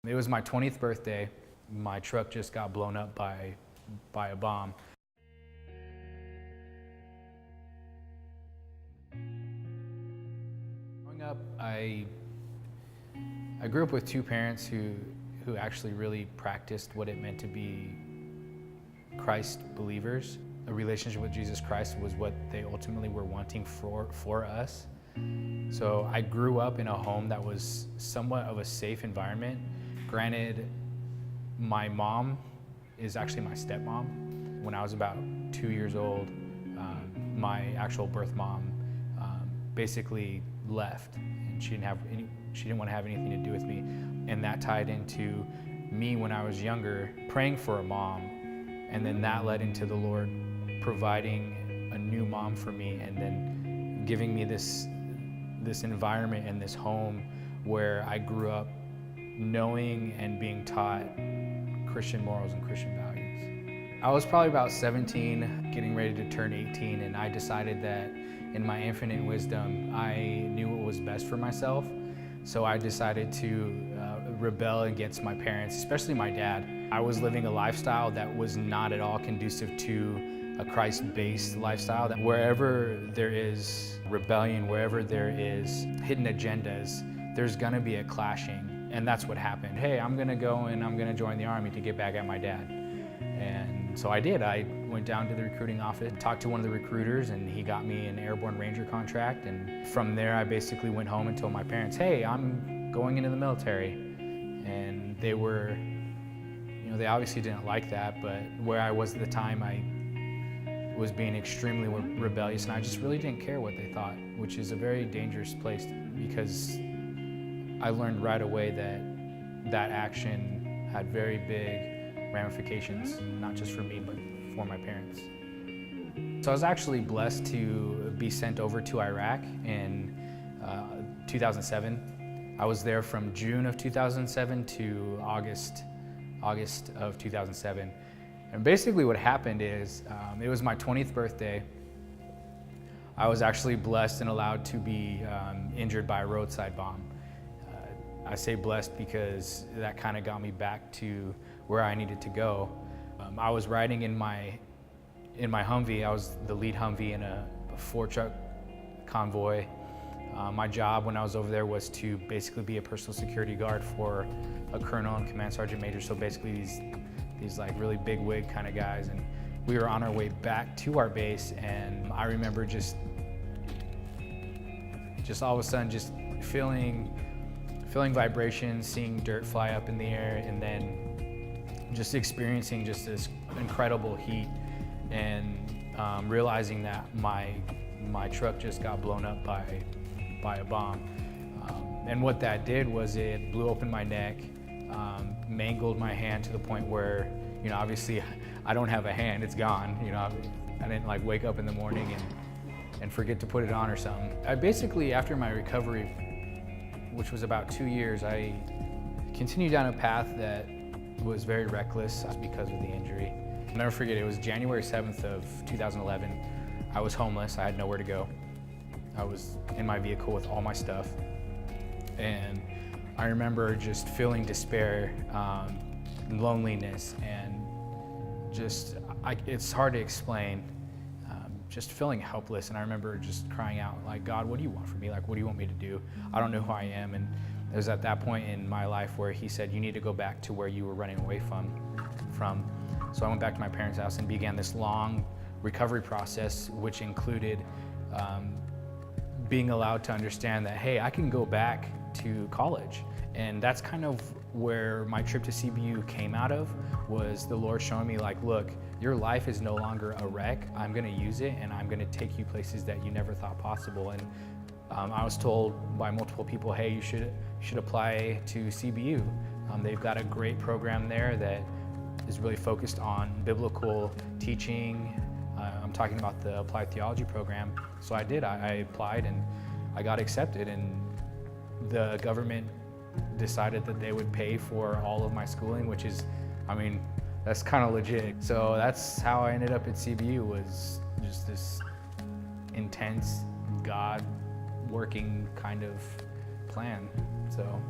It was my 20th birthday. My truck just got blown up by a bomb. Growing up, I grew up with two parents who actually really practiced what it meant to be Christ believers. A relationship with Jesus Christ was what they ultimately were wanting for us. So I grew up in a home that was somewhat of a safe environment. Granted, my mom is actually my stepmom. When I was about 2 years old, my actual birth mom basically left, and she didn't want to have anything to do with me. And that tied into me when I was younger praying for a mom, and then that led into the Lord providing a new mom for me, and then giving me this environment and this home where I grew up knowing and being taught Christian morals and Christian values. I was probably about 17, getting ready to turn 18, and I decided that in my infinite wisdom, I knew what was best for myself. So I decided to rebel against my parents, especially my dad. I was living a lifestyle that was not at all conducive to a Christ-based lifestyle. That wherever there is rebellion, wherever there is hidden agendas, there's gonna be a clashing. And that's what happened. Hey, I'm gonna go and I'm gonna join the Army to get back at my dad. And so I did. I went down to the recruiting office, talked to one of the recruiters, and he got me an airborne ranger contract. And from there, I basically went home and told my parents, hey, I'm going into the military. And they were, they obviously didn't like that, but where I was at the time, I was being extremely rebellious, and I just really didn't care what they thought, which is a very dangerous place, because I learned right away that action had very big ramifications, not just for me, but for my parents. So I was actually blessed to be sent over to Iraq in 2007. I was there from June of 2007 to August of 2007. And basically what happened is, it was my 20th birthday. I was actually blessed and allowed to be injured by a roadside bomb. I say blessed because that kind of got me back to where I needed to go. I was riding in my Humvee. I was the lead Humvee in a 4-truck convoy. My job when I was over there was to basically be a personal security guard for a colonel and command sergeant major. So basically these like really big wig kind of guys. And we were on our way back to our base, and I remember just all of a sudden just feeling vibrations, seeing dirt fly up in the air, and then just experiencing just this incredible heat, and realizing that my truck just got blown up by a bomb. And what that did was it blew open my neck, mangled my hand to the point where, obviously I don't have a hand, it's gone. I didn't like wake up in the morning and forget to put it on or something. I basically, after my recovery, which was about 2 years, I continued down a path that was very reckless because of the injury. I'll never forget, it was January 7th of 2011. I was homeless, I had nowhere to go. I was in my vehicle with all my stuff. And I remember just feeling despair, loneliness, and it's hard to explain, just feeling helpless. And I remember just crying out, like, God, what do you want from me? Like, what do you want me to do? I don't know who I am. And it was at that point in my life where he said, you need to go back to where you were running away from. So I went back to my parents' house and began this long recovery process, which included being allowed to understand that, hey, I can go back to college. And that's kind of where my trip to CBU came out of, was the Lord showing me, like, look, your life is no longer a wreck. I'm gonna use it, and I'm gonna take you places that you never thought possible. And I was told by multiple people, hey, you should apply to CBU. They've got a great program there that is really focused on biblical teaching. I'm talking about the applied theology program. So I did, I applied and I got accepted, and the government decided that they would pay for all of my schooling, which is, that's kind of legit. So that's how I ended up at CBU, was just this intense God working kind of plan. So